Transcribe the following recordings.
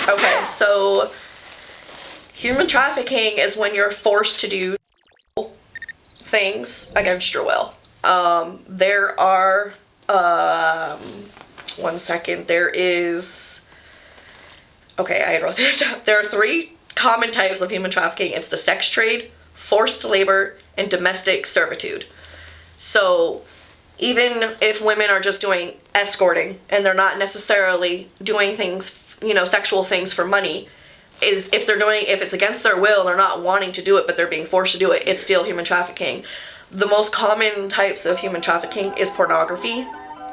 Okay, so human trafficking is when you're forced to do things against your will. There are, one second, there is, okay, I wrote this out. There are 3 common types of human trafficking. It's the sex trade, forced labor, and domestic servitude. So even if women are just doing escorting and they're not necessarily doing things, you know, sexual things for money, if it's against their will and they're not wanting to do it but they're being forced to do it, it's still human trafficking. The most common types of human trafficking is pornography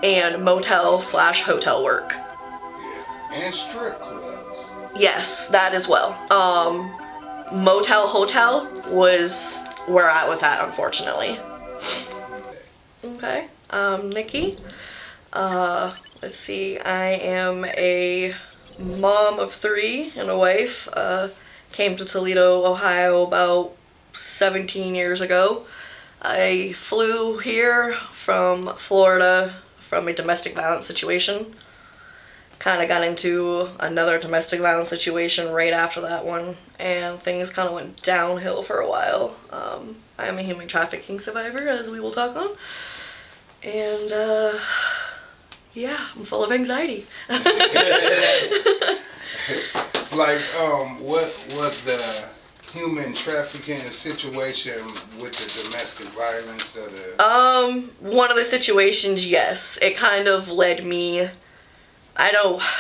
and motel/hotel work. Yeah. And strip clubs. Yes, that as well. Motel hotel was where I was at, unfortunately. Okay, Nikki. Let's see, I am a mom of 3 and a wife. Came to Toledo, Ohio about 17 years ago. I flew here from Florida from a domestic violence situation. Kind of got into another domestic violence situation right after that one, and things kind of went downhill for a while. I am a human trafficking survivor, as we will talk on. And, yeah, I'm full of anxiety. Like, what was the human trafficking situation with the domestic violence or the... One of the situations, yes. It kind of led me...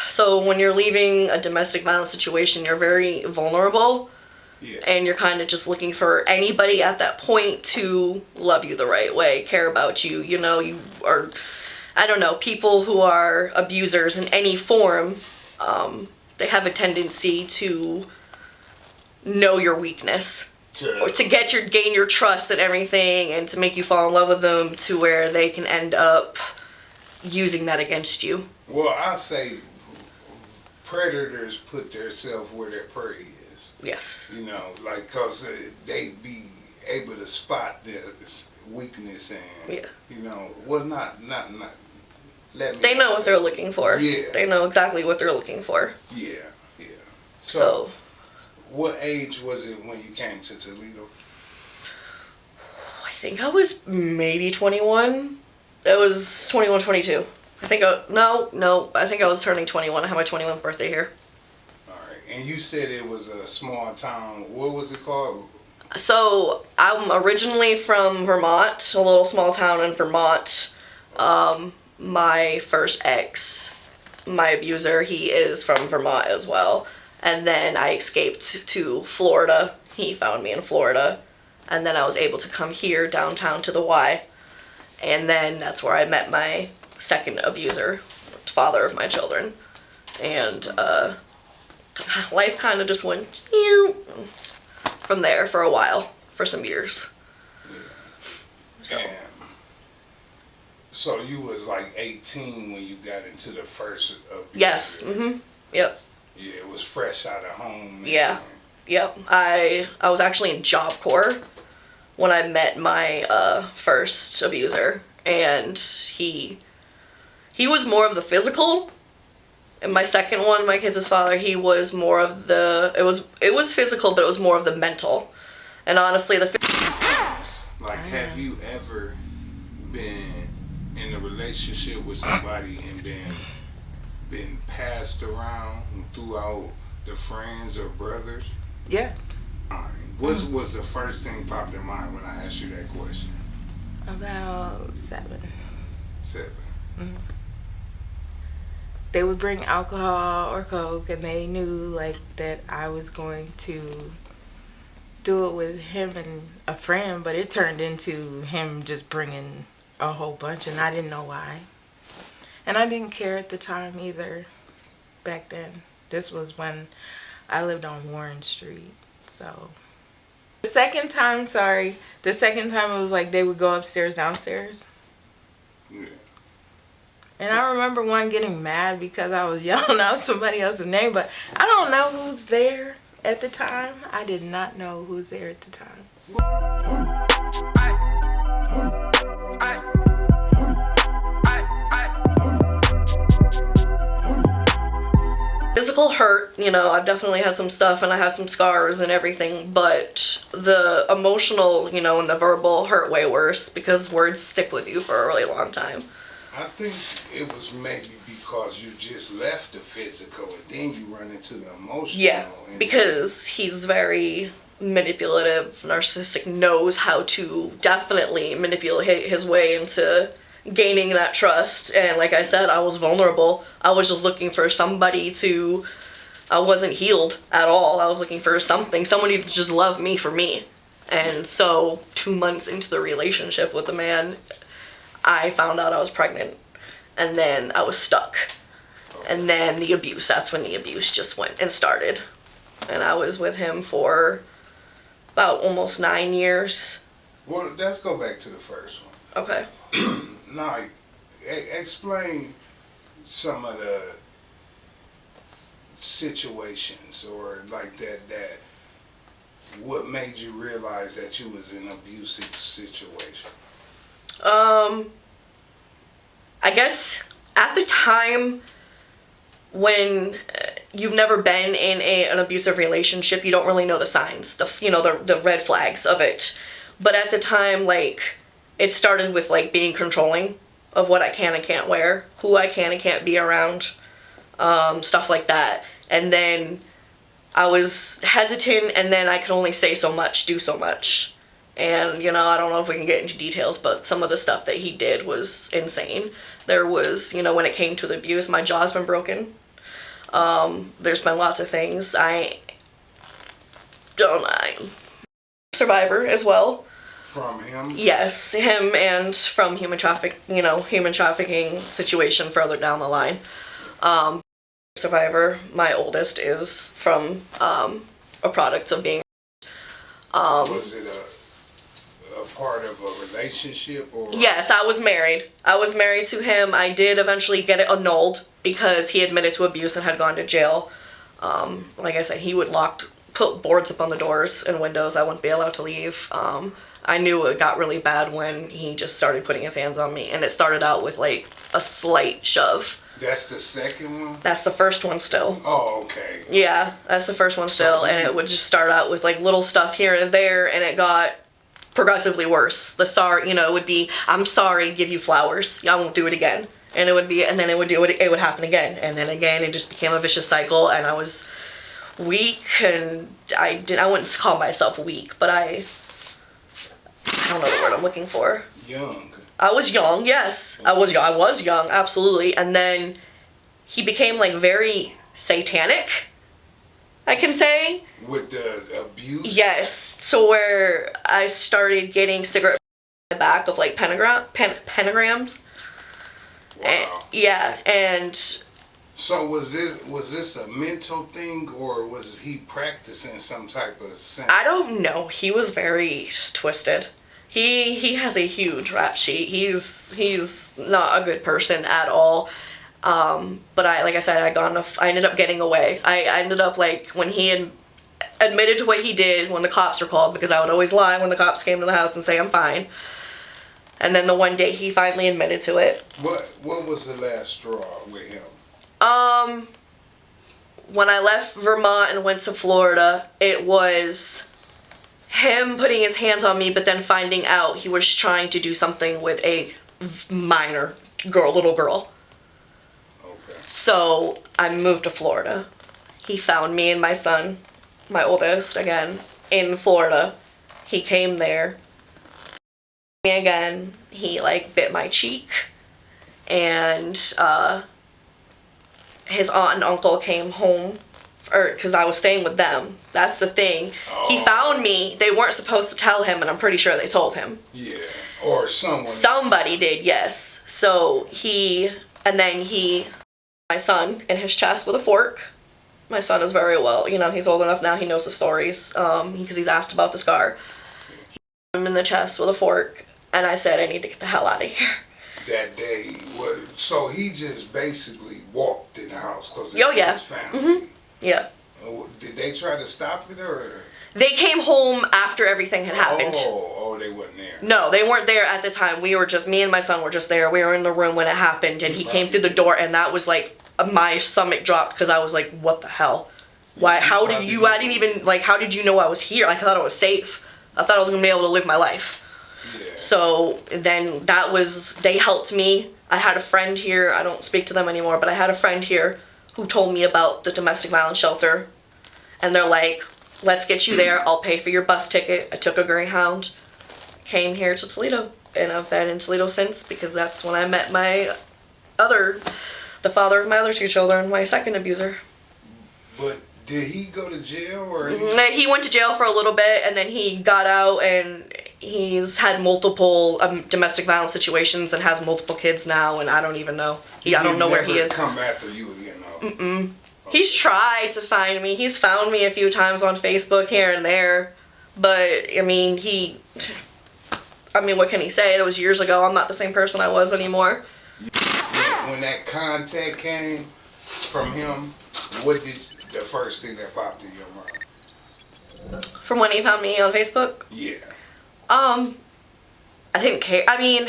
so when you're leaving a domestic violence situation, you're very vulnerable. Yeah. And you're kind of just looking for anybody at that point to love you the right way, care about you. You know, you are... I don't know, people who are abusers in any form, they have a tendency to know your weakness. Or to gain your trust and everything, and to make you fall in love with them to where they can end up using that against you. Well, I say predators put themselves where their prey is. Yes. You know, like, because they be able to spot their weakness and, yeah. You know, well, not let me... They know what they're looking for. Yeah. They know exactly what they're looking for. Yeah, yeah. So what age was it when you came to Toledo? I think I was maybe 21. It was 21, 22. I think, I think I was turning 21. I had my 21th birthday here. Alright, and you said it was a small town. What was it called? So, I'm originally from Vermont, a little small town in Vermont. My first ex, my abuser, he is from Vermont as well. And then I escaped to Florida. He found me in Florida. And then I was able to come here downtown to the Y. And then that's where I met my second abuser, father of my children. And life kind of just went from there for a while, for some years. Yeah. So you was like 18 when you got into the first abuse? Yes. Mm-hmm. Yep. Yeah, it was fresh out of home. Yeah. Yep. I was actually in Job Corps when I met my first abuser, and he was more of the physical. And my second one, my kid's father, he was more of the... It was physical, but it was more of the mental. And honestly, the... Like, have you ever been in a relationship with somebody and been passed around throughout the friends or brothers? Yes. What was the first thing popped in mind when I asked you that question? About 7. 7. Mm-hmm. They would bring alcohol or coke, and they knew like that I was going to do it with him and a friend, but it turned into him just bringing a whole bunch, and I didn't know why. And I didn't care at the time either back then. This was when I lived on Warren Street. So the second time it was like they would go upstairs, downstairs. Yeah. And I remember one getting mad because I was yelling out somebody else's name, but I don't know who's there at the time. I did not know who was there at the time. This physical hurt, you know, I've definitely had some stuff and I have some scars and everything, but the emotional, you know, and the verbal hurt way worse because words stick with you for a really long time. I think it was maybe because you just left the physical and then you run into the emotional. Yeah, because he's very manipulative, narcissistic, knows how to definitely manipulate his way into gaining that trust. And like I said, I was vulnerable. I was just looking for somebody to, I wasn't healed at all. I was looking for somebody to just love me for me. And so 2 months into the relationship with the man, I found out I was pregnant, and then I was stuck. And then the abuse, that's when the abuse just went and started. And I was with him for about almost 9 years. Well, let's go back to the first one. Okay. Now, explain some of the situations or like that what made you realize that you was in an abusive situation? I guess at the time when you've never been in an abusive relationship, you don't really know the signs, the red flags of it. But at the time, like, it started with, like, being controlling of what I can and can't wear, who I can and can't be around, stuff like that. And then I was hesitant, and then I could only say so much, do so much. And, you know, I don't know if we can get into details, but some of the stuff that he did was insane. There was, you know, when it came to the abuse, my jaw's been broken. There's been lots of things. I'm survivor as well. From him? Yes, him, and from human trafficking situation further down the line. Survivor, my oldest, is from a product of being. Was it a part of a relationship or? Yes, I was married. I was married to him. I did eventually get it annulled because he admitted to abuse and had gone to jail. Like I said, he would put boards up on the doors and windows. I wouldn't be allowed to leave. I knew it got really bad when he just started putting his hands on me, and it started out with like a slight shove. That's the second one? That's the first one still. Oh, okay. Yeah, that's the first one still, and it would just start out with like little stuff here and there, and it got progressively worse. The sorry, it would be, I'm sorry, give you flowers. I won't do it again. And it would be, and then it would do it, it would happen again. And then again, it just became a vicious cycle, and I was weak, and I wouldn't call myself weak, but I don't know the word I'm looking for. Young. I was young, yes. I was young, absolutely. And then he became like very satanic, I can say. With the abuse? Yes. So where I started getting cigarette in the back of like pentagrams. Wow. And so was this a mental thing, or was he practicing some type of sense? I don't know. He was very just twisted. He has a huge rap sheet. He's not a good person at all. But like I said, I ended up getting away. I ended up like when he admitted to what he did when the cops were called, because I would always lie when the cops came to the house and say I'm fine. And then the one day he finally admitted to it. What was the last straw with him? When I left Vermont and went to Florida, it was him putting his hands on me, but then finding out he was trying to do something with a minor little girl. Okay. So I moved to Florida. He found me and my son, my oldest, again, in Florida. He came there. Me again. He like bit my cheek, and his aunt and uncle came home, because I was staying with them. That's the thing. Oh. He found me. They weren't supposed to tell him, and I'm pretty sure they told him. Yeah, or someone. Somebody did, yes. So my son in his chest with a fork. My son is very well, he's old enough now, he knows the stories, because he's asked about the scar. He hit him in the chest with a fork, and I said, I need to get the hell out of here. That day, so he just basically walked in the house because his family. Mm-hmm. Yeah. Did they try to stop it, or? They came home after everything had happened. Oh, they weren't there. No, they weren't there at the time. Me and my son were just there. We were in the room when it happened, and he came through the door, and that was like my stomach dropped because I was like, what the hell? Why? How did you? I didn't even like. How did you know I was here? Like, I thought I was safe. I thought I was gonna be able to live my life. Yeah. So then they helped me. I had a friend here. I don't speak to them anymore, but I had a friend here who told me about the domestic violence shelter, and they're like, let's get you there. I'll pay for your bus ticket. I took a Greyhound, came here to Toledo, and I've been in Toledo since because that's when I met the father of my other 2 children, my second abuser. But did he go to jail or? He went to jail for a little bit, and then he got out, and he's had multiple domestic violence situations and has multiple kids now, and I don't even know. I don't know where he is. Come after you again, though. Okay. He's tried to find me. He's found me a few times on Facebook here and there, but I mean, what can he say? It was years ago. I'm not the same person I was anymore. When that contact came from him, what did the first thing that popped in your mind? From when he found me on Facebook? Yeah. I didn't care. I mean,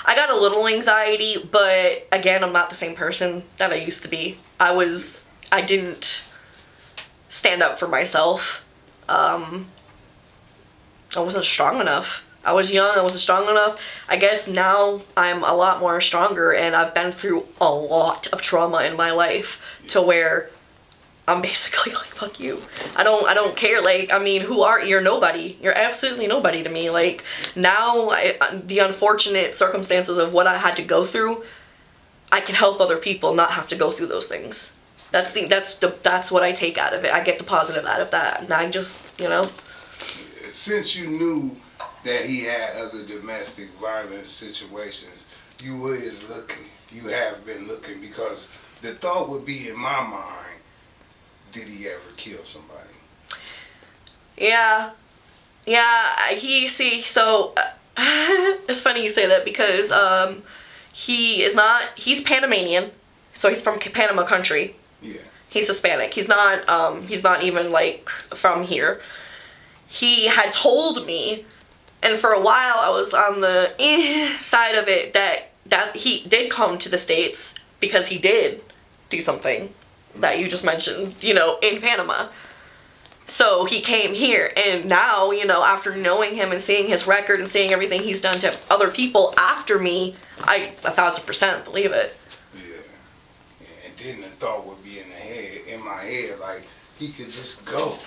I got a little anxiety, but again, I'm not the same person that I used to be. I didn't stand up for myself. I wasn't strong enough. I was young, I wasn't strong enough. I guess now I'm a lot more stronger, and I've been through a lot of trauma in my life to where I'm basically like, fuck you. I don't care. Like, I mean, you're nobody. You're absolutely nobody to me. Like, now, the unfortunate circumstances of what I had to go through, I can help other people not have to go through those things. That's what I take out of it. I get the positive out of that. And I just, Since you knew that he had other domestic violence situations, you was looking. You have been looking, because the thought would be in my mind, did he ever kill somebody? Yeah. It's funny you say that because he's Panamanian, so he's from Panama country. Yeah. He's Hispanic. He's not even like from here. He had told me, and for a while I was on the side of it, that he did come to the States because he did do something that you just mentioned, in Panama. So he came here, and now, after knowing him and seeing his record and seeing everything he's done to other people after me, I 1000% believe it. Yeah. And then the thought would be in my head, like, he could just go.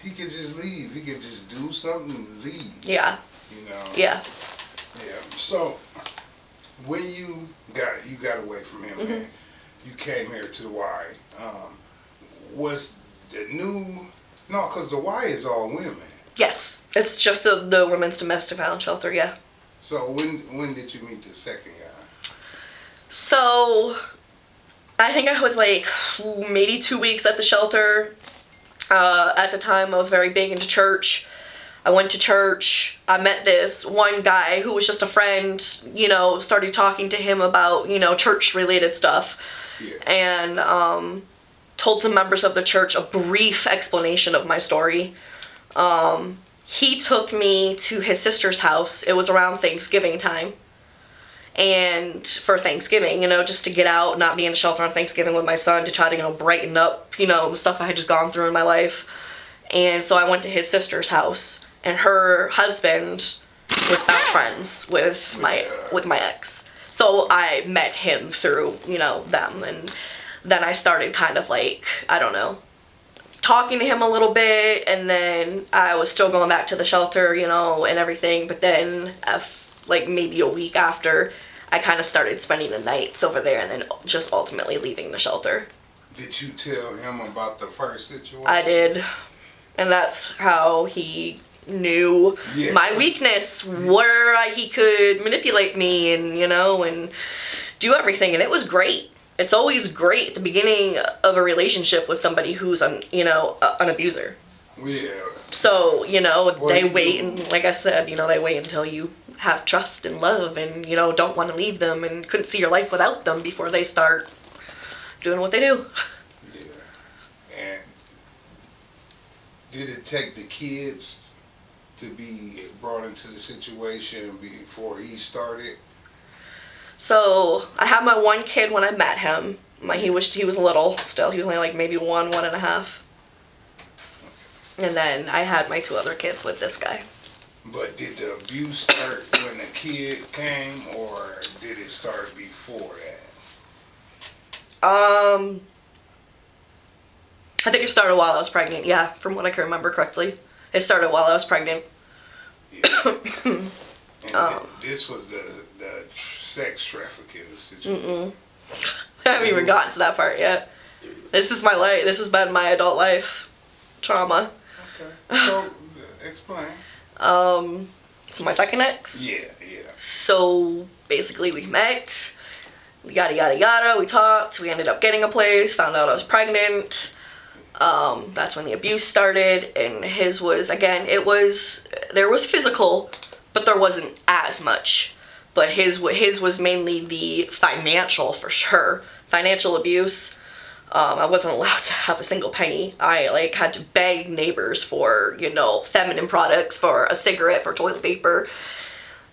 He could just leave. He could just do something and leave. Yeah. Yeah. So, when you got away from him, man, you came here to the Y. Was the because the Y is all women. Yes, it's just the women's domestic violence shelter. Yeah. So when did you meet the second guy? So, I think I was like maybe 2 weeks at the shelter. At the time, I was very big into church. I went to church. I met this one guy who was just a friend, started talking to him about, church-related stuff. Yeah. And told some members of the church a brief explanation of my story. He took me to his sister's house. It was around Thanksgiving time. And for Thanksgiving, just to get out, not be in a shelter on Thanksgiving with my son, to try to, brighten up, the stuff I had just gone through in my life. And so I went to his sister's house, and her husband was best friends with my ex. So I met him through, them, and then I started kind of like, I don't know, talking to him a little bit, and then I was still going back to the shelter, and everything, but then like maybe a week after, I kind of started spending the nights over there and then just ultimately leaving the shelter. Did you tell him about the first situation? I did. And that's how he knew my weakness, where he could manipulate me and, and do everything. And it was great. It's always great at the beginning of a relationship with somebody who's, an abuser. Yeah. So, they wait, and like I said, they wait until you have trust and love and, don't want to leave them and couldn't see your life without them before they start doing what they do. Yeah. And did it take the kids to be brought into the situation before he started? So I had my one kid when I met him. He was little still. He was only like maybe 1.5. And then I had my 2 other kids with this guy. But did the abuse start when the kid came, or did it start before that? I think it started while I was pregnant. Yeah, from what I can remember correctly, it started while I was pregnant. Yeah. And this was the sex trafficking situation. I haven't even gotten to that part yet. This is my life. This has been my adult life trauma. Okay. So explain. So my second ex. Yeah. So basically, we met. Yada yada yada. We talked. We ended up getting a place. Found out I was pregnant. That's when the abuse started, and his was, again, there was physical, but there wasn't as much. But his was mainly the financial, for sure. Financial abuse. I wasn't allowed to have a single penny. I had to beg neighbors for, feminine products, for a cigarette, for toilet paper.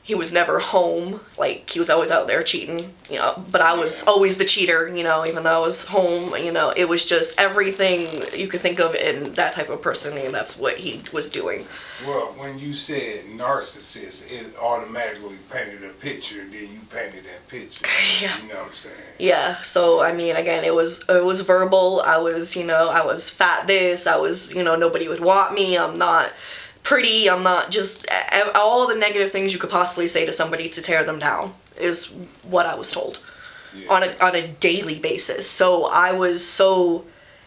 He was never home. He was always out there cheating, but I was always the cheater, even though I was home, it was just everything you could think of in that type of person, and that's what he was doing. Well, when you said narcissist, it automatically painted a picture, and then you painted that picture. Yeah. You know what I'm saying? Yeah, so, again, it was verbal. I was fat this, I was, nobody would want me, I'm not pretty, I'm not, just all the negative things you could possibly say to somebody to tear them down is what I was told. Yeah. on a daily basis. So I was told,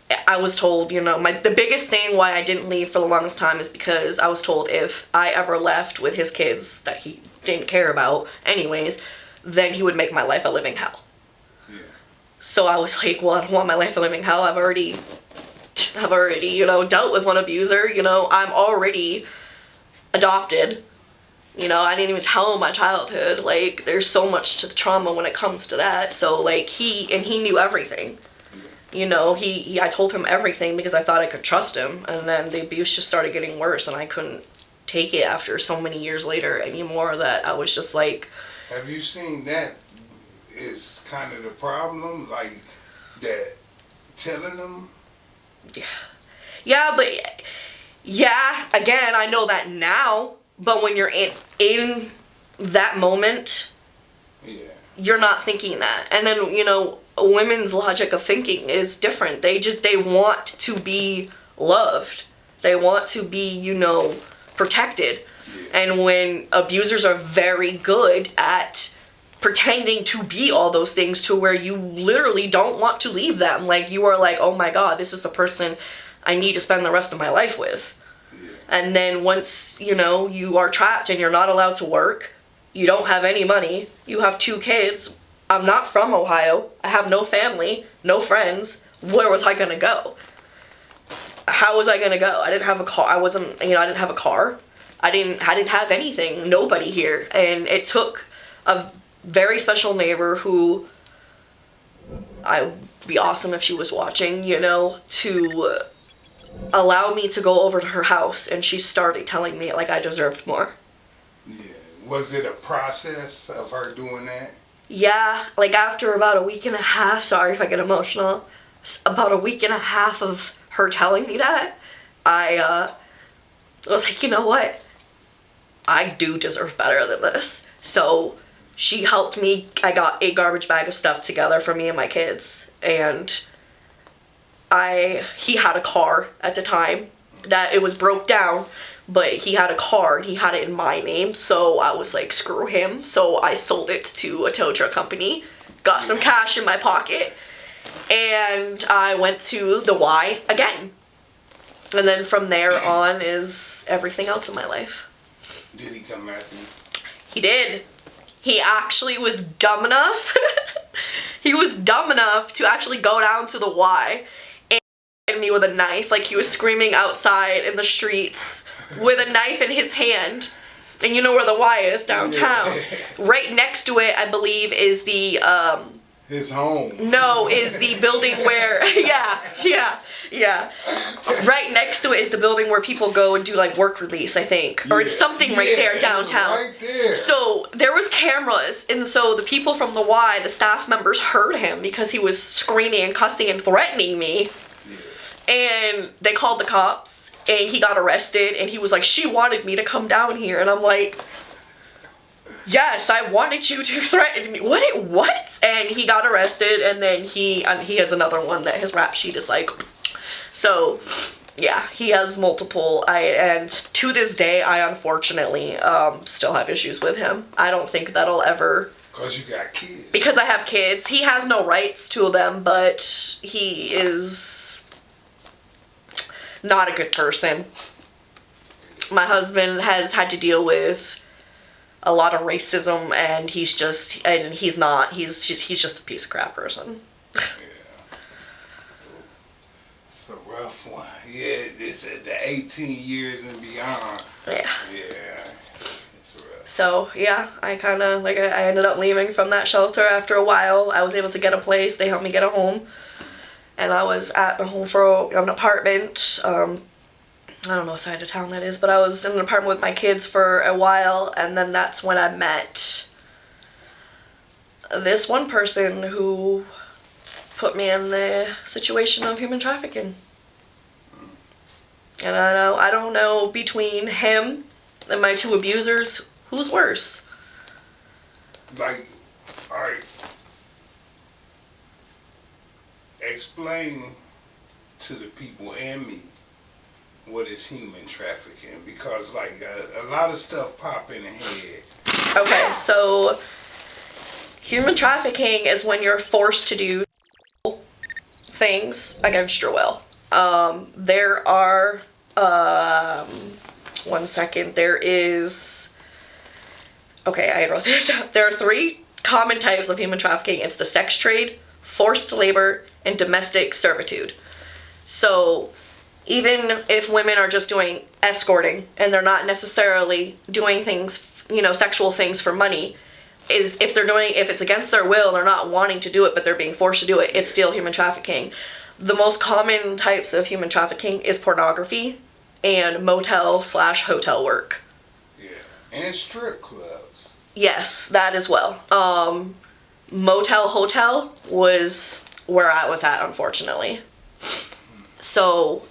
the biggest thing why I didn't leave for the longest time is because I was told if I ever left with his kids that he didn't care about anyways, then he would make my life a living hell. Yeah. So I was like, well, I don't want my life a living hell. I've already, dealt with one abuser. I'm already adopted. I didn't even tell him my childhood. There's so much to the trauma when it comes to that. So, he knew everything. I told him everything because I thought I could trust him. And then the abuse just started getting worse, and I couldn't take it after so many years later anymore that I was just like... Have you seen that is kind of the problem? That telling them... Yeah, but again, I know that now, but when you're in that moment, you're not thinking that. And then, women's logic of thinking is different. They want to be loved. They want to be, protected. Yeah. And when abusers are very good at pretending to be all those things to where you literally don't want to leave them. You are like, oh my God, this is the person I need to spend the rest of my life with. Yeah. And then once, you are trapped and you're not allowed to work, you don't have any money, you have 2 kids. I'm not from Ohio. I have no family, no friends. Where was I going to go? How was I going to go? I didn't have a car. I didn't have a car. I didn't have anything. Nobody here. And it took a very special neighbor who, I would be awesome if she was watching, to allow me to go over to her house, and she started telling me I deserved more. Yeah. Was it a process of her doing that? Yeah, after about a week and a half, sorry if I get emotional, about a week and a half of her telling me that, I was like, you know what? I do deserve better than this. So she helped me. I got a garbage bag of stuff together for me and my kids, and he had a car at the time that it was broke down, but he had a car and he had it in my name, so I was like, screw him. So I sold it to a tow truck company, got some cash in my pocket, and I went to the Y again. And then from there on is everything else in my life. Did he come after you? He did. He actually was dumb enough. He was dumb enough to actually go down to the Y and hit me with a knife. He was screaming outside in the streets with a knife in his hand. And you know where the Y is, downtown. Yeah. Right next to it, I believe, is the... his home. No, is the building where... Yeah. Yeah. Right next to it is the building where people go and do like work release, I think. Or it's something right there downtown. Right there. So there was cameras, and so the people from the Y, the staff members, heard him because he was screaming and cussing and threatening me. Yeah. And they called the cops, and he got arrested, and he was like, she wanted me to come down here. And I'm like, yes, I wanted you to threaten me. What? And he got arrested, and then he has another one that his rap sheet is like. So, yeah, he has multiple. And to this day, I unfortunately still have issues with him. I don't think that'll ever. Because you got kids. Because I have kids. He has no rights to them, but he is not a good person. My husband has had to deal with a lot of racism, and he's just a piece of crap person. Yeah. It's a rough one. Yeah, it's the 18 years and beyond. Yeah. Yeah. It's rough. So, yeah, I ended up leaving from that shelter after a while. I was able to get a place. They helped me get a home. And I was at the home for an apartment. I don't know what side of town that is, but I was in an apartment with my kids for a while, and then that's when I met this one person who put me in the situation of human trafficking. And I don't know between him and my two abusers, who's worse. Like, alright. Explain to the people and me what is human trafficking, because like a lot of stuff pop in the head. Okay, so human trafficking is when you're forced to do things against your will. There are one second, there is, okay, I wrote this out. There are 3 common types of human trafficking. It's the sex trade, forced labor, and domestic servitude. So even if women are just doing escorting and they're not necessarily doing things, sexual things for money, if it's against their will, they're not wanting to do it, but they're being forced to do it, it's still human trafficking. The most common types of human trafficking is pornography and motel/hotel work. Yeah, and strip clubs. Yes, that as well. Hotel was where I was at, unfortunately. So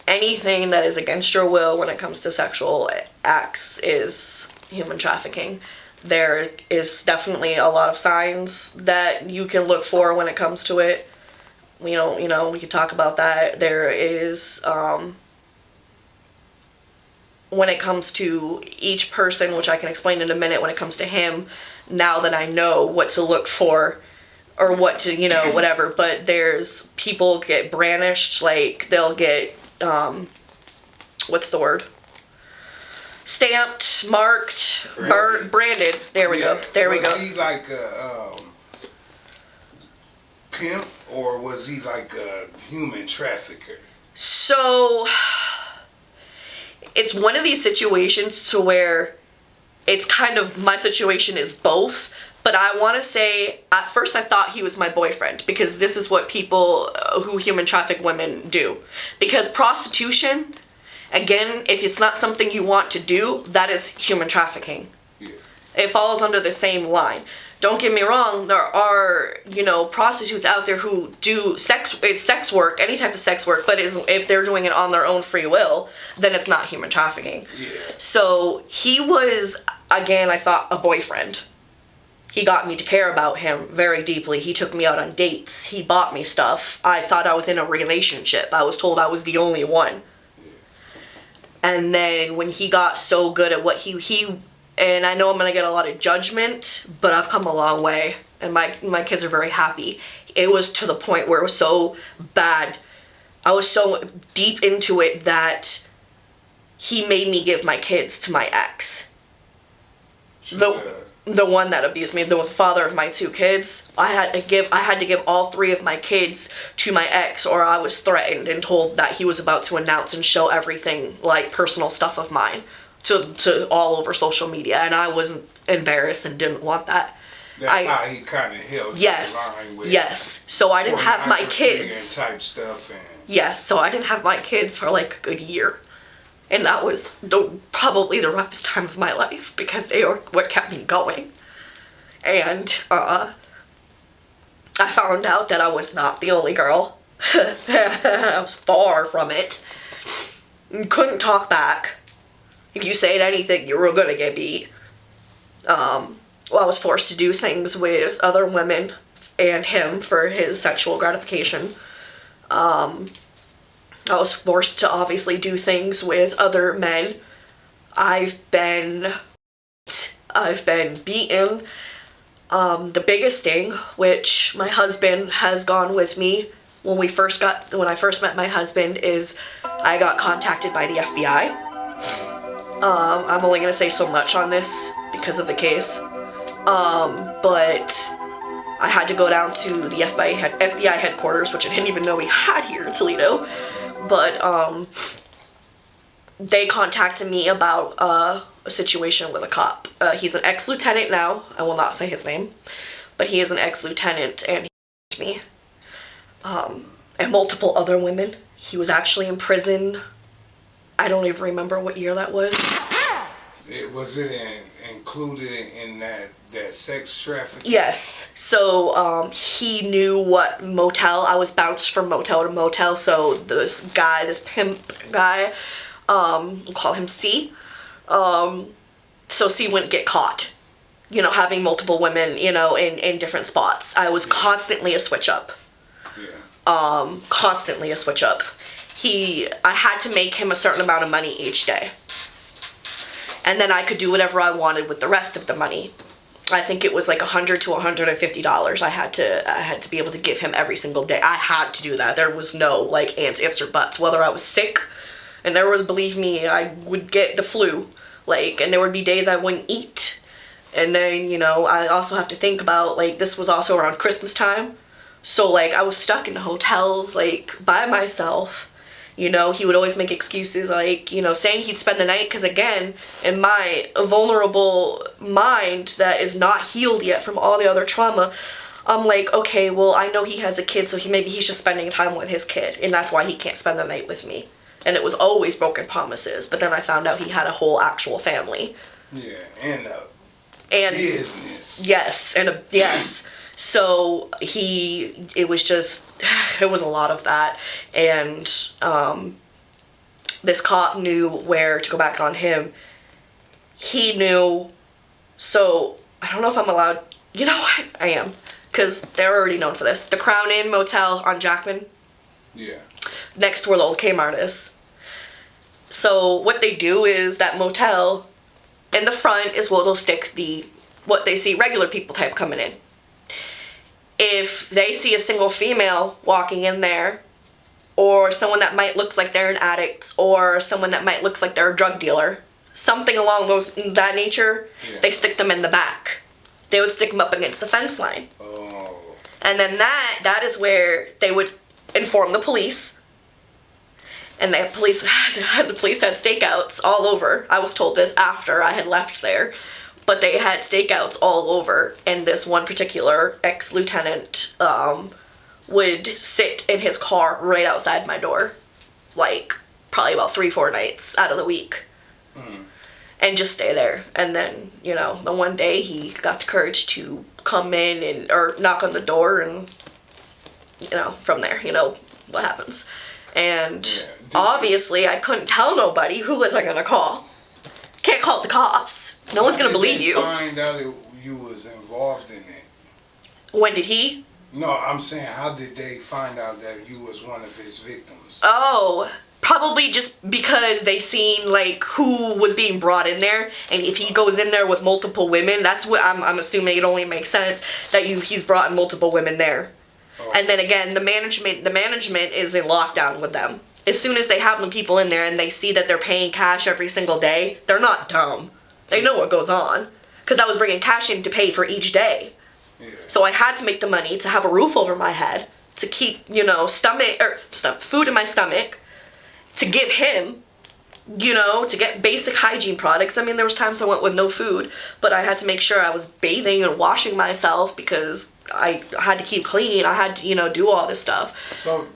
anything that is against your will when it comes to sexual acts is human trafficking. There is definitely a lot of signs that you can look for when it comes to it. We can talk about that. There is, when it comes to each person, which I can explain in a minute, when it comes to him, now that I know what to look for, or what to, whatever, but there's people get brandished, like they'll get, what's the word? Stamped, marked, branded. There we go. Was he like a pimp, or was he like a human trafficker? So, it's one of these situations to where it's kind of, my situation is both. But I want to say, at first I thought he was my boyfriend, because this is what people who human traffic women do. Because prostitution, again, if it's not something you want to do, that is human trafficking. Yeah. It falls under the same line. Don't get me wrong, there are, prostitutes out there who do sex work, any type of sex work, but if they're doing it on their own free will, then it's not human trafficking. Yeah. So he was, again, I thought, a boyfriend. He got me to care about him very deeply. He took me out on dates. He bought me stuff. I thought I was in a relationship. I was told I was the only one. And then when he got so good at what he and I know I'm going to get a lot of judgment, but I've come a long way. And my kids are very happy. It was to the point where it was so bad. I was so deep into it that he made me give my kids to my ex. The one that abused me, the father of my 2 kids, I had to give all 3 of my kids to my ex, or I was threatened and told that he was about to announce and show everything, like personal stuff of mine, to all over social media, and I was embarrassed and didn't want that. That's how he kind of held yes, the line with yes. So I didn't have my kids. And type stuff and Yes, so I didn't have my kids for like a good year. And that was probably the roughest time of my life because they were what kept me going. And I found out that I was not the only girl. I was far from it. You couldn't talk back. If you said anything, you were gonna get beat. I was forced to do things with other women and him for his sexual gratification. I was forced to obviously do things with other men. I've been beaten. The biggest thing, which my husband has gone with me when I first met my husband, is I got contacted by the FBI. I'm only gonna say so much on this because of the case. But I had to go down to the FBI headquarters, which I didn't even know we had here in Toledo. But they contacted me about a situation with a cop. He's an ex-lieutenant now. I will not say his name, but he is an ex-lieutenant, and he hit me. And multiple other women. He was actually in prison. I don't even remember what year that was. Was it included in that sex trafficking? Yes. So he knew what motel. I was bounced from motel to motel. So this pimp guy, we'll call him C. So C wouldn't get caught, having multiple women, in different spots. I was constantly a switch up. Yeah. Constantly a switch up. I had to make him a certain amount of money each day. And then I could do whatever I wanted with the rest of the money. I think it was like $100 to $150 I had to be able to give him every single day. I had to do that. There was no ands or buts. Whether I was sick, and there was, believe me, I would get the flu, and there would be days I wouldn't eat. And then, I also have to think about, this was also around Christmas time. So, I was stuck in hotels, by myself. He would always make excuses, saying he'd spend the night, because again, in my vulnerable mind that is not healed yet from all the other trauma, I'm like, okay, well, I know he has a kid, so maybe he's just spending time with his kid, and that's why he can't spend the night with me. And it was always broken promises, but then I found out he had a whole actual family. Yeah, and business. Yes, yes. So it was a lot of that. And this cop knew where to go back on him. He knew, so I don't know if I'm allowed, you know what, I am, because they're already known for this. The Crown Inn Motel on Jackman. Yeah. Next to where the old Kmart is. So what they do is that motel, in the front is where they'll stick what they see regular people type coming in. If they see a single female walking in there, or someone that might look like they're an addict, or someone that might look like they're a drug dealer, something along that nature, yeah, they stick them in the back. They would stick them up against the fence line. Oh. And then that is where they would inform the police. And the police had stakeouts all over. I was told this after I had left there. But they had stakeouts all over, and this one particular ex-lieutenant would sit in his car right outside my door, probably about 3-4 nights out of the week, and just stay there. And then, the one day he got the courage to come in or knock on the door, and, from there, what happens. And obviously I couldn't tell nobody. Who was I going to call? Can't call the cops. No one's gonna believe you. How did they find out you was involved in it? When did he? No, I'm saying, how did they find out that you was one of his victims? Oh, probably just because they seen who was being brought in there, and if he goes in there with multiple women, that's what I'm assuming. It only makes sense that he's brought in multiple women there. Oh. And then again, the management is in lockdown with them. As soon as they have them people in there and they see that they're paying cash every single day, they're not dumb. They know what goes on. Because I was bringing cash in to pay for each day. Yeah. So I had to make the money to have a roof over my head, to keep, food in my stomach, to give him, to get basic hygiene products. I mean, there was times I went with no food, but I had to make sure I was bathing and washing myself because I had to keep clean. I had to, do all this stuff. So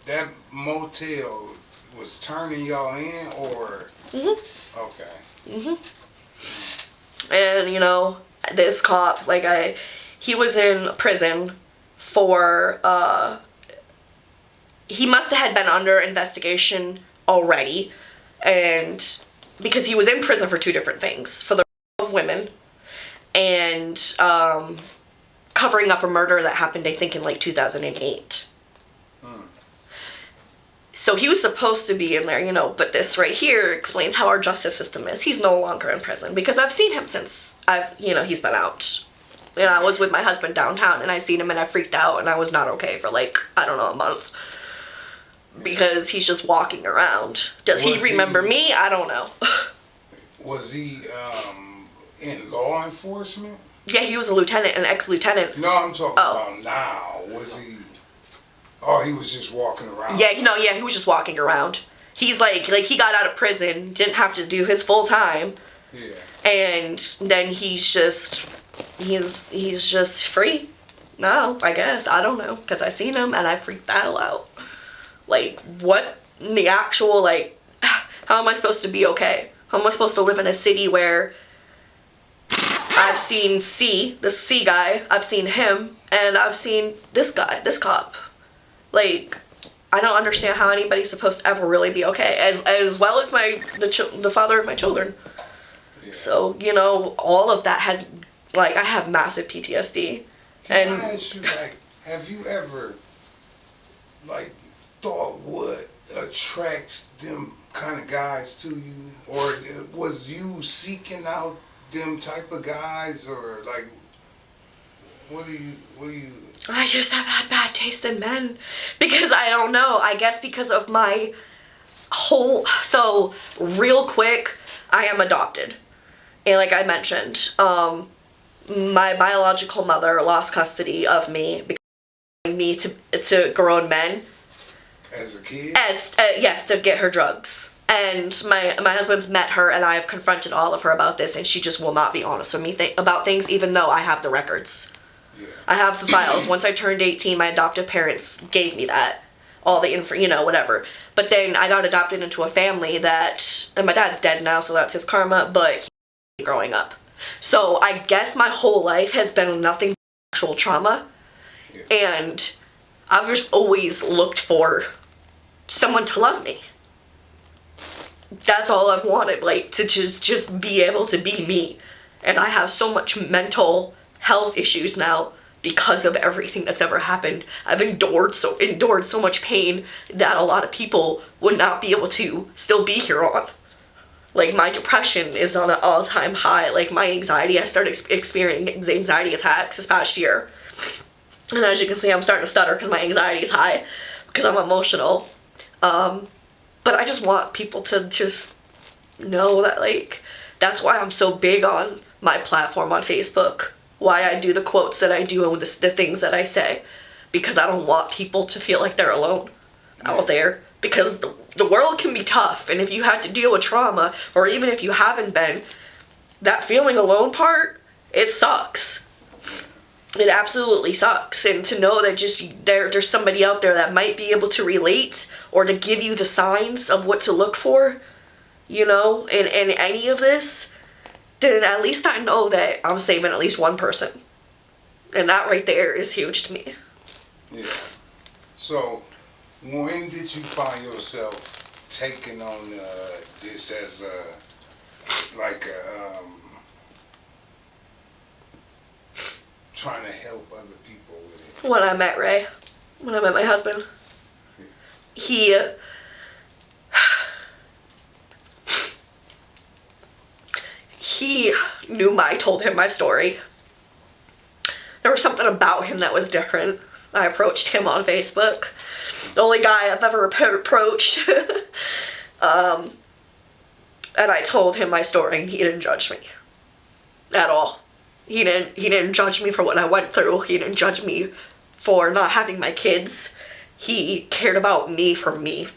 that motel was turning y'all in, or? Okay. And, you know, this cop, like, he was in prison for, he must have had been under investigation already, and because he was in prison for 2 different things, for the of women and covering up a murder that happened, I think, in like 2008. So he was supposed to be in there, you know, but this right here explains how our justice system is. He's no longer in prison because I've seen him since he's been out. And I was with my husband downtown and I seen him and I freaked out and I was not okay for like, I don't know, a month. Because he's just walking around. Does he remember me? I don't know. Was he in law enforcement? Yeah, he was a lieutenant, an ex-lieutenant. No, I'm talking about now. Was he... Oh, he was just walking around. Yeah, he was just walking around. He's like he got out of prison, didn't have to do his full time. Yeah. And then he's just free now, I guess. I don't know, because I seen him and I freaked the hell out. Like, what in the actual, like, how am I supposed to be okay? How am I supposed to live in a city where I've seen this C guy, I've seen him, and I've seen this guy, this cop. Like, I don't understand how anybody's supposed to ever really be okay, as well as the father of my children. Yeah. So, you know, all of that has, like, I have massive PTSD. Can I ask you, like, have you ever, like, thought what attracts them kind of guys to you? Or was you seeking out them type of guys, or, like, what do you... I just have had bad taste in men. Because I don't know. I guess because of my whole... So, real quick, I am adopted. And like I mentioned, my biological mother lost custody of me because me to grown men. As a kid? Yes, to get her drugs. And my husband's met her, and I have confronted all of her about this, and she just will not be honest with me about things, even though I have the records. Yeah. I have the files. Once I turned 18, my adoptive parents gave me that. All the info, you know, whatever. But then I got adopted into a family and my dad's dead now, so that's his karma, but he growing up. So I guess my whole life has been nothing but actual trauma. Yeah. And I've just always looked for someone to love me. That's all I've wanted, like, to just be able to be me. And I have so much mental health issues now because of everything that's ever happened. I've endured so much pain that a lot of people would not be able to still be here on. Like, my depression is on an all-time high. Like, my anxiety, I started experiencing anxiety attacks this past year. And as you can see, I'm starting to stutter because my anxiety is high because I'm emotional. But I just want people to just know that, like, that's why I'm so big on my platform on Facebook. Why I do the quotes that I do and the things that I say. Because I don't want people to feel like they're alone out there. Because the world can be tough. And if you had to deal with trauma, or even if you haven't been, that feeling alone part, it sucks. It absolutely sucks. And to know that just there's somebody out there that might be able to relate or to give you the signs of what to look for, you know, in any of this, then at least I know that I'm saving at least one person. And that right there is huge to me. Yeah. So, when did you find yourself taking on this as trying to help other people with it? When I met Ray. When I met my husband. Yeah. He knew I told him my story. There was something about him that was different. I approached him on Facebook. The only guy I've ever approached. And I told him my story and he didn't judge me. At all. He didn't judge me for what I went through. He didn't judge me for not having my kids. He cared about me for me.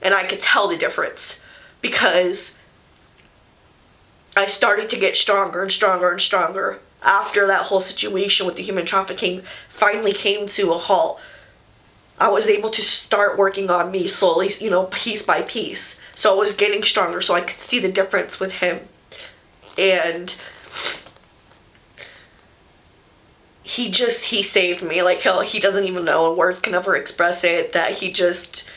And I could tell the difference. Because I started to get stronger and stronger and stronger after that whole situation with the human trafficking finally came to a halt. I was able to start working on me slowly, you know, piece by piece. So I was getting stronger, so I could see the difference with him. And he saved me. Like, hell, he doesn't even know, and words can never express it, that he just,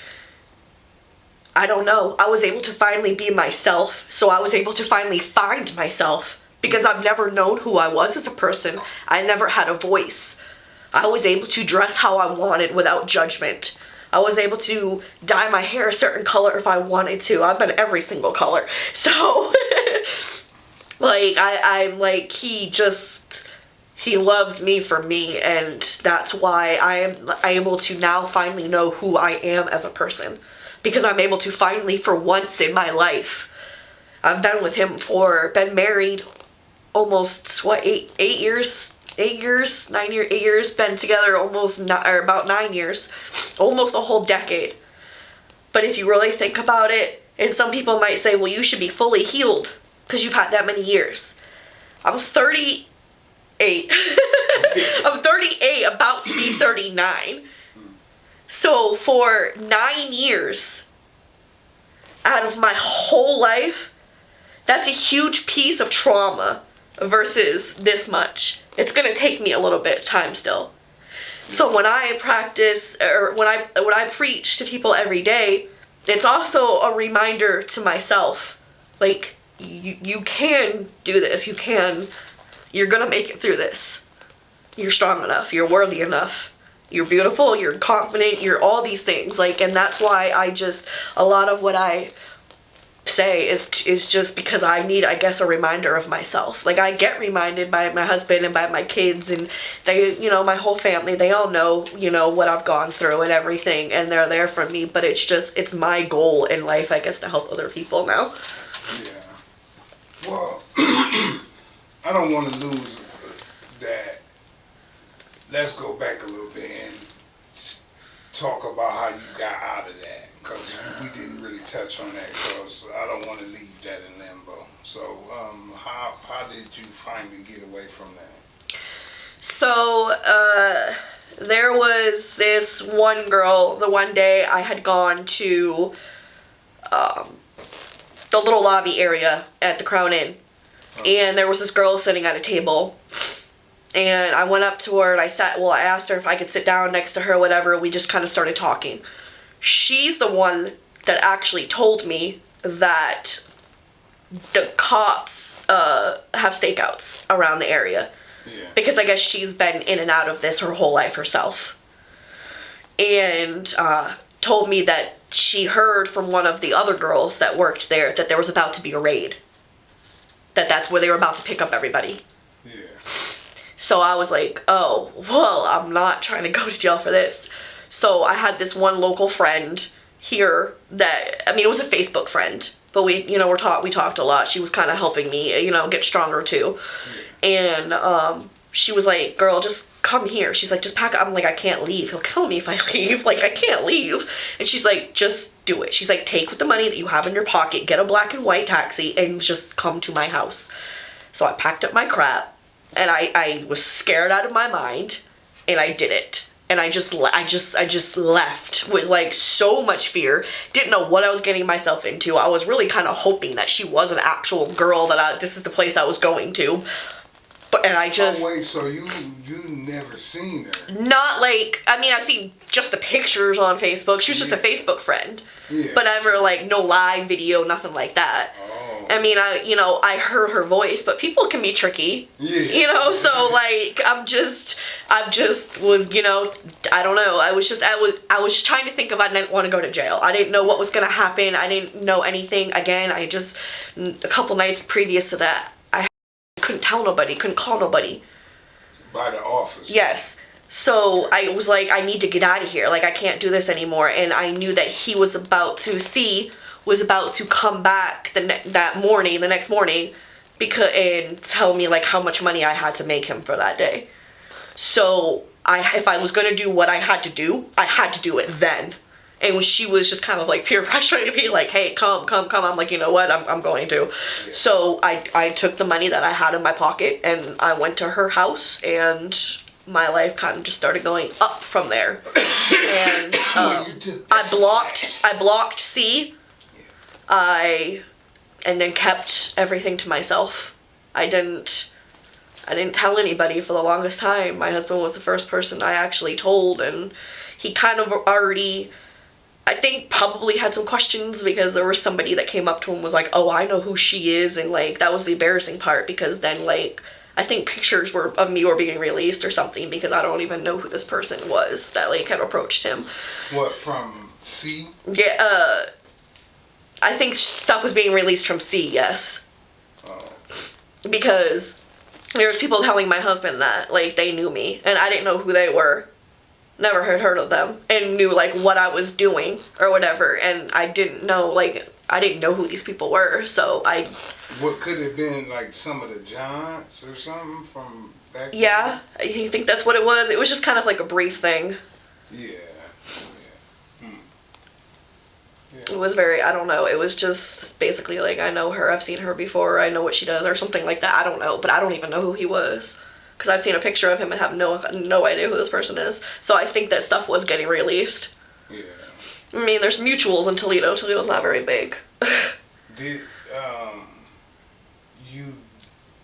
I don't know. I was able to finally be myself, so I was able to finally find myself, because I've never known who I was as a person. I never had a voice. I was able to dress how I wanted without judgment. I was able to dye my hair a certain color if I wanted to. I've been every single color. So, like, I'm like, he loves me for me, and that's why I am able to now finally know who I am as a person. Because I'm able to finally, for once in my life, I've been with him been married almost, 8 years? 8 years, 9 years, 8 years, been together about 9 years, almost a whole decade. But if you really think about it, and some people might say, well, you should be fully healed because you've had that many years. I'm 38. I'm 38, about to be 39. So for 9 years out of my whole life, that's a huge piece of trauma versus this much. It's gonna take me a little bit of time still. So when I practice, or when I preach to people every day, it's also a reminder to myself, like, you can do this. You're gonna make it through this. You're strong enough. You're worthy enough. You're beautiful. You're confident. You're all these things. Like, and that's why a lot of what I say is just because I need, I guess, a reminder of myself. Like, I get reminded by my husband and by my kids, and they, you know, my whole family, they all know, you know, what I've gone through and everything, and they're there for me. But it's my goal in life, I guess, to help other people now. Yeah. Well, I don't want to lose that. Let's go back a little bit and talk about how you got out of that. Because we didn't really touch on that, because I don't want to leave that in limbo. So, how did you finally get away from that? So, there was this one girl, the one day I had gone to the little lobby area at the Crown Inn. And there was this girl sitting at a table. And I went up to her and I asked her if I could sit down next to her, whatever. We just kind of started talking. She's the one that actually told me that the cops have stakeouts around the area. Yeah. Because I guess she's been in and out of this her whole life herself. And told me that she heard from one of the other girls that worked there that there was about to be a raid. That's where they were about to pick up everybody. Yeah. So I was like, oh, well, I'm not trying to go to jail for this. So I had this one local friend here that, I mean, it was a Facebook friend, but we talked a lot. She was kind of helping me, get stronger too. And she was like, girl, just come here. She's like, just pack up. I'm like, I can't leave. He'll kill me if I leave. Like, I can't leave. And she's like, just do it. She's like, take with the money that you have in your pocket, get a black and white taxi, and just come to my house. So I packed up my crap, and I was scared out of my mind, and I did it. And I just left with like so much fear. Didn't know what I was getting myself into. I was really kind of hoping that she was an actual girl, this is the place I was going to. And I just... Oh, wait, so you never seen her? Not like... I mean, I've seen just the pictures on Facebook. She was just a Facebook friend. Yeah. But never, like, no live video, nothing like that. Oh. I mean, I heard her voice, but people can be tricky. Yeah. So, like, I just was, I don't know. I was just trying to think of, I didn't want to go to jail. I didn't know what was going to happen. I didn't know anything. Again, a couple nights previous to that, couldn't tell nobody, couldn't call nobody. By the office. Yes. So I was like, I need to get out of here. Like, I can't do this anymore. And I knew that he was about to come back the next morning, and tell me like how much money I had to make him for that day. So if I was gonna do what I had to do it then. And when she was just kind of like peer pressuring me, like, hey, come. I'm like, you know what? I'm going to. Yeah. So I took the money that I had in my pocket and I went to her house and my life kind of just started going up from there. And I blocked C. And then kept everything to myself. I didn't tell anybody for the longest time. My husband was the first person I actually told, and he kind of already, I think, probably had some questions because there was somebody that came up to him and was like, oh, I know who she is, and like that was the embarrassing part because then like I think pictures of me were being released or something because I don't even know who this person was that like had approached him. What, from C? Yeah, I think stuff was being released from C, yes. Oh. Because there was people telling my husband that, like, they knew me, and I didn't know who they were. Never had heard of them, and knew, like, what I was doing, or whatever, and I didn't know who these people were, so I... What, could it have been, like, some of the giants or something from back then? Yeah, I think that's what it was. It was just kind of like a brief thing. Yeah. It was very, I don't know, it was just basically like, I know her, I've seen her before, I know what she does, or something like that, I don't know, but I don't even know who he was. Because I've seen a picture of him and have no idea who this person is. So I think that stuff was getting released. Yeah. I mean, there's mutuals in Toledo. Toledo's not very big. Did you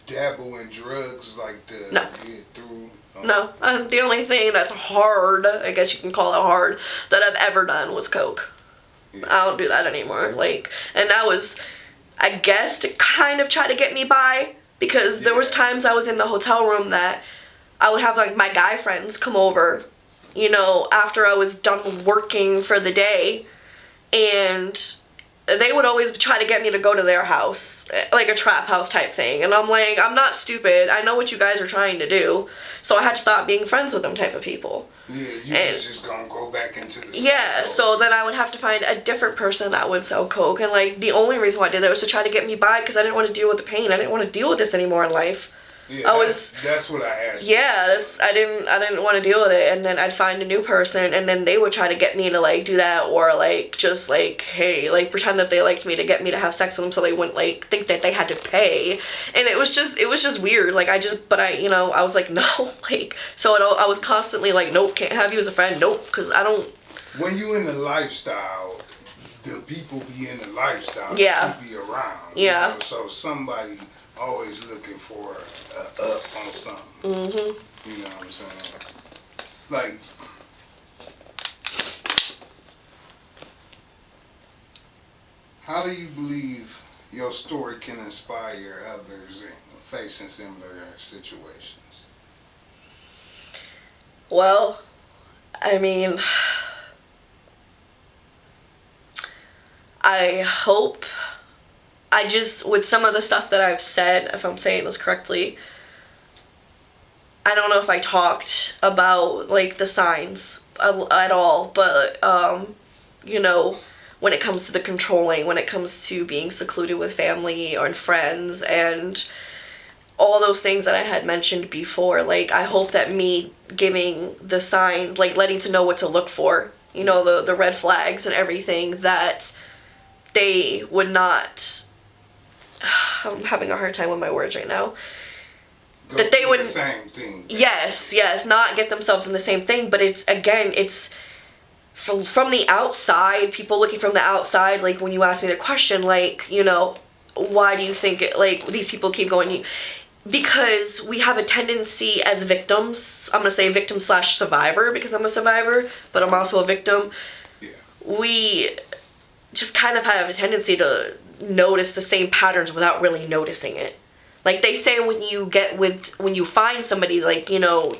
dabble in drugs like to get through? No. The only thing that's hard, I guess you can call it hard, that I've ever done was coke. Yeah. I don't do that anymore. Like, and that was, I guess, to kind of try to get me by, because there was times I was in the hotel room that I would have, like, my guy friends come over, you know, after I was done working for the day, and they would always try to get me to go to their house, like a trap house type thing, and I'm like, I'm not stupid, I know what you guys are trying to do, so I had to stop being friends with them type of people. Yeah, you was just gonna go back into the cycle. Yeah, so then I would have to find a different person that would sell coke, and like the only reason why I did that was to try to get me by, because I didn't want to deal with the pain. I didn't want to deal with this anymore in life. Yeah, that's what I asked. Yeah, I didn't want to deal with it, and then I'd find a new person, and then they would try to get me to like do that, or like just like, hey, like pretend that they liked me to get me to have sex with them, so they wouldn't like think that they had to pay, and it was just weird. Like I was like no, like so I was constantly like, nope, can't have you as a friend, nope, because I don't. When you in the lifestyle, the people be in the lifestyle. Yeah. To be around. Yeah. You know? So somebody always looking for a up on something. Mm-hmm. You know what I'm saying? Like, how do you believe your story can inspire others facing similar situations? Well, I mean, I hope, with some of the stuff that I've said, if I'm saying this correctly, I don't know if I talked about, like, the signs at all, but, you know, when it comes to the controlling, when it comes to being secluded with family or friends, and all those things that I had mentioned before, like, I hope that me giving the sign, like, letting to know what to look for, you know, the red flags and everything, that they would not, I'm having a hard time with my words right now, that they wouldn't, the same thing. Yes, not get themselves in the same thing, but it's from the outside, people looking from the outside, like, when you ask me the question, like, you know, why do you think, like, these people keep going? Because we have a tendency as victims, I'm going to say victim/survivor, because I'm a survivor, but I'm also a victim. Yeah. We just kind of have a tendency to notice the same patterns without really noticing it. Like they say, when you find somebody, like, you know,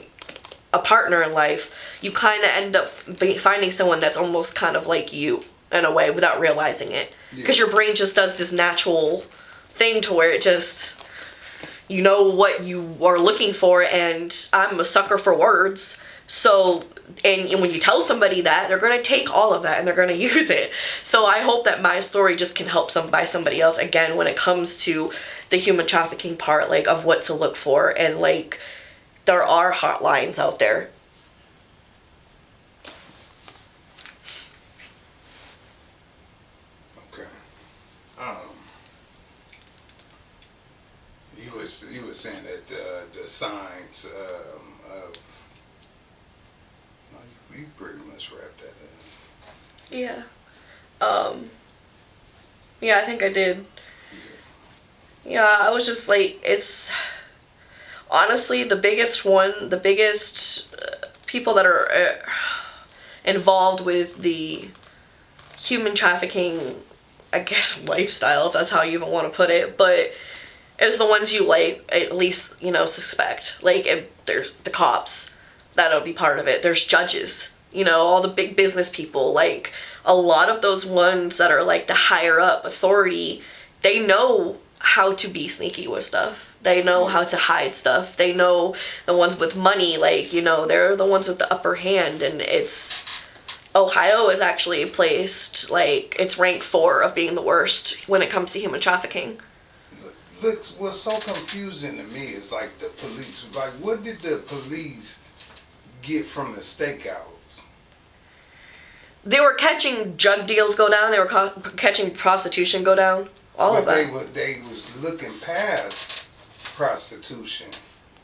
a partner in life, you kind of end up finding someone that's almost kind of like you in a way without realizing it. Because your brain just does this natural thing to where it just, you know what you are looking for, and I'm a sucker for words. So, and when you tell somebody that, they're going to take all of that and they're going to use it. So I hope that my story just can help somebody else, again, when it comes to the human trafficking part, like, of what to look for, and, like, there are hotlines out there. Okay. You were saying that the signs of you pretty much wrapped that up. Yeah. Yeah, I think I did. Yeah, I was just like, it's honestly the biggest people that are involved with the human trafficking, I guess, lifestyle, if that's how you even want to put it, but it's the ones you, like, at least, you know, suspect. Like, there's the cops that'll be part of it. There's judges, you know, all the big business people. Like, a lot of those ones that are, like, the higher up authority, they know how to be sneaky with stuff. They know how to hide stuff. They know the ones with money, like, you know, they're the ones with the upper hand, and Ohio is actually placed, like, it's rank 4 of being the worst when it comes to human trafficking. Look, what's so confusing to me is, like, the police. Like, what did the police get from the stakeouts? They were catching drug deals go down. They were catching prostitution go down. All of that. They was looking past prostitution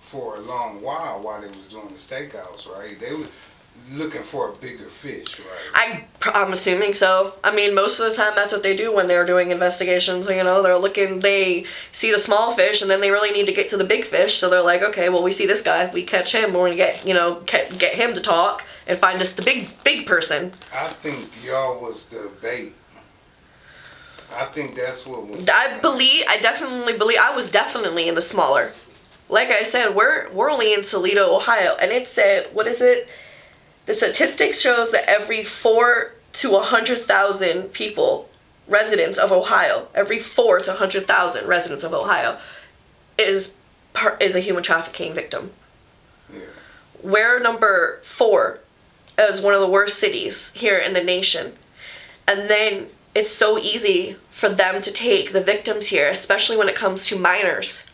for a long while they was doing the stakeouts, right? They were looking for a bigger fish, right? I'm assuming so. I mean, most of the time that's what they do when they're doing investigations. You know, they see the small fish and then they really need to get to the big fish. So they're like, okay, well, we see this guy. If we catch him, we're gonna get him to talk and find us the big person. I think y'all was the bait. I think that's what was. I definitely believe I was definitely in the smaller. Like I said, we're only in Toledo, Ohio, and it said, what is it? The statistics shows that every 4 to 100,000 people, residents of Ohio, every 4 to 100,000 residents of Ohio, is a human trafficking victim. Yeah. We're number 4 as one of the worst cities here in the nation, and then it's so easy for them to take the victims here, especially when it comes to minors.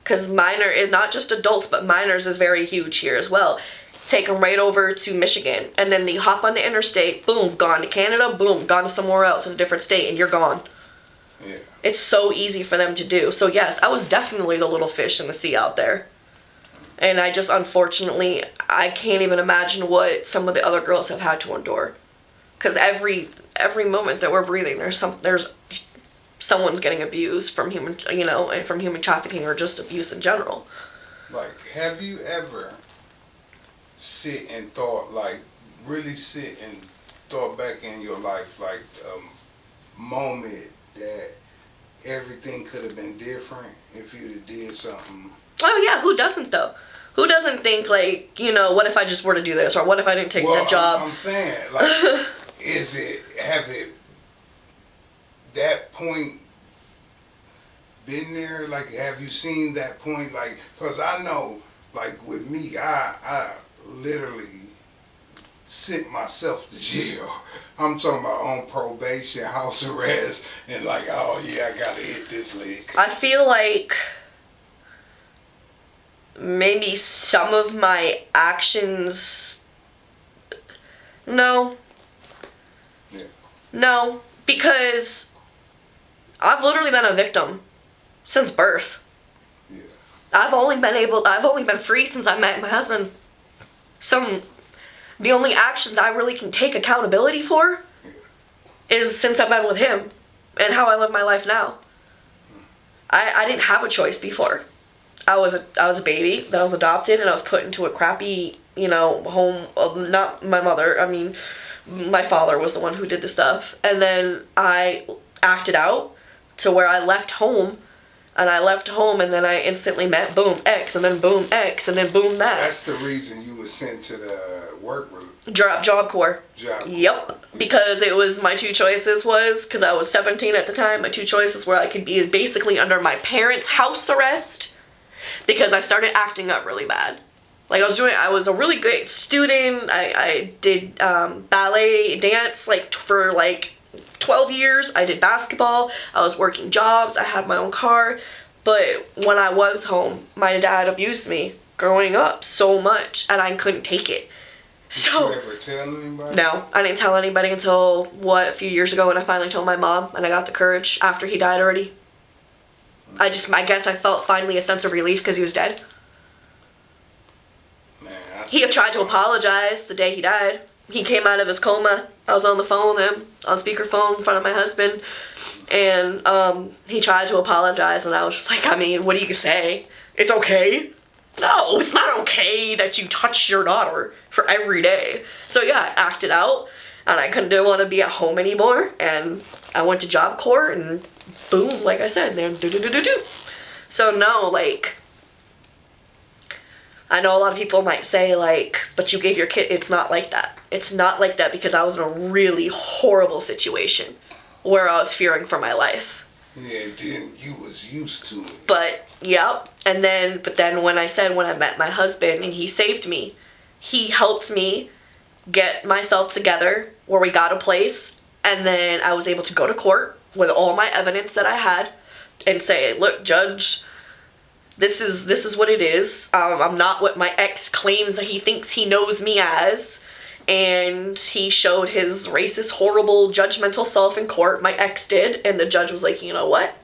Because minor is not just adults, but minors is very huge here as well. Take them right over to Michigan, and then they hop on the interstate, boom, gone to Canada, boom, gone to somewhere else in a different state, and you're gone. Yeah. It's so easy for them to do. So yes, I was definitely the little fish in the sea out there. And I just, unfortunately, I can't even imagine what some of the other girls have had to endure. Because every moment that we're breathing, there's someone's getting abused from human trafficking or just abuse in general. Like, have you ever really sit and thought back in your life, like, moment that everything could have been different if you did something? Oh yeah, who doesn't though? Who doesn't think, like, you know, what if I just were to do this, or what if I didn't take that job? I'm saying, like, have it that point been there? Like, have you seen that point? Like, because I know, like, with me, I literally sent myself to jail. I'm talking about on probation, house arrest, and like, oh yeah, I gotta hit this lick. I feel like maybe some of my actions... No. Yeah. No, because I've literally been a victim since birth. Yeah. I've only been free since I met my husband. The only actions I really can take accountability for is since I've been with him and how I live my life now. I didn't have a choice before. I was a baby, then I was adopted, and I was put into a crappy, home of, not my mother, I mean, my father was the one who did the stuff. And then I acted out to where I left home, and then I instantly met boom X, and then boom X, and then boom that. That's the reason you were sent to the work Job Corps. Job. Yep. Because it was my two choices because I was 17 at the time, my two choices were I could be basically under my parents' house arrest because I started acting up really bad. Like I was a really great student. I did ballet, dance for 12 years. I did basketball. I was working jobs. I had my own car. But when I was home, my dad abused me growing up so much, and I couldn't take it. So, did you ever tell anybody? No, I didn't tell anybody until, a few years ago when I finally told my mom, and I got the courage after he died already. I guess I felt finally a sense of relief because he was dead. Man, He tried to apologize the day he died. he came out of his coma. I was on the phone with him, on speakerphone in front of my husband, and he tried to apologize, and I was just like, I mean, what do you say? It's okay? No, it's not okay that you touch your daughter for every day. So yeah, I acted out, and I didn't want to be at home anymore, and I went to Job Corps, and boom, like I said, then do. So no, like, I know a lot of people might say, like, but you gave your kid, it's not like that. It's not like that because I was in a really horrible situation where I was fearing for my life. Yeah, then you was used to it. But, yep. But then when I met my husband and he saved me, he helped me get myself together where we got a place, and then I was able to go to court with all my evidence that I had and say, look, judge, this is what it is. I'm not what my ex claims that he thinks he knows me as. And he showed his racist, horrible, judgmental self in court. My ex did. And the judge was like, you know what?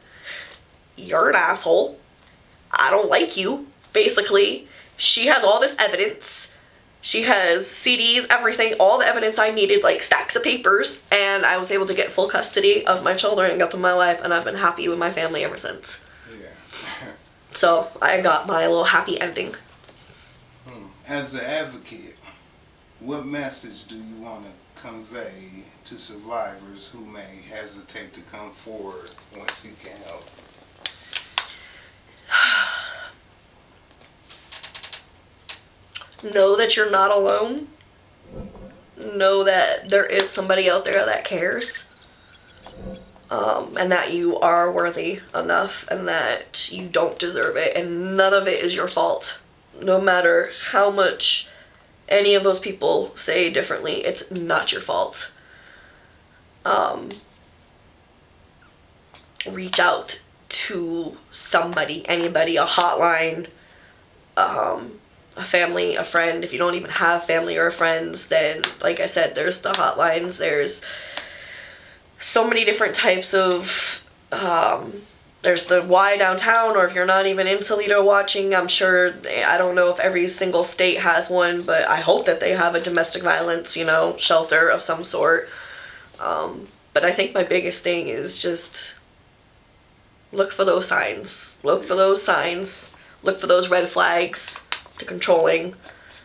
You're an asshole. I don't like you. Basically, she has all this evidence. She has CDs, everything, all the evidence I needed, like stacks of papers. And I was able to get full custody of my children and get them my life. And I've been happy with my family ever since. Yeah. So I got my little happy ending. As an advocate, what message do you want to convey to survivors who may hesitate to come forward when seeking help? Know that you're not alone. Know that there is somebody out there that cares. And that you are worthy enough, and that you don't deserve it, and none of it is your fault. No matter how much any of those people say differently, it's not your fault. Reach out to somebody, anybody, a hotline, a family, a friend. If you don't even have family or friends, then, like I said, there's the hotlines, there's so many different types of, there's the Y downtown, or if you're not even in Toledo watching, I'm sure, I don't know if every single state has one, but I hope that they have a domestic violence, shelter of some sort. But I think my biggest thing is just look for those signs. Look for those signs. Look for those red flags, the controlling,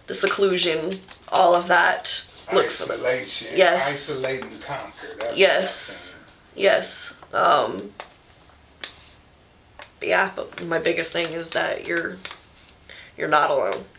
the seclusion, all of that. Look Isolation. Yes. Isolate and conquer. That's yes. Yes. Yeah, but my biggest thing is that you're not alone.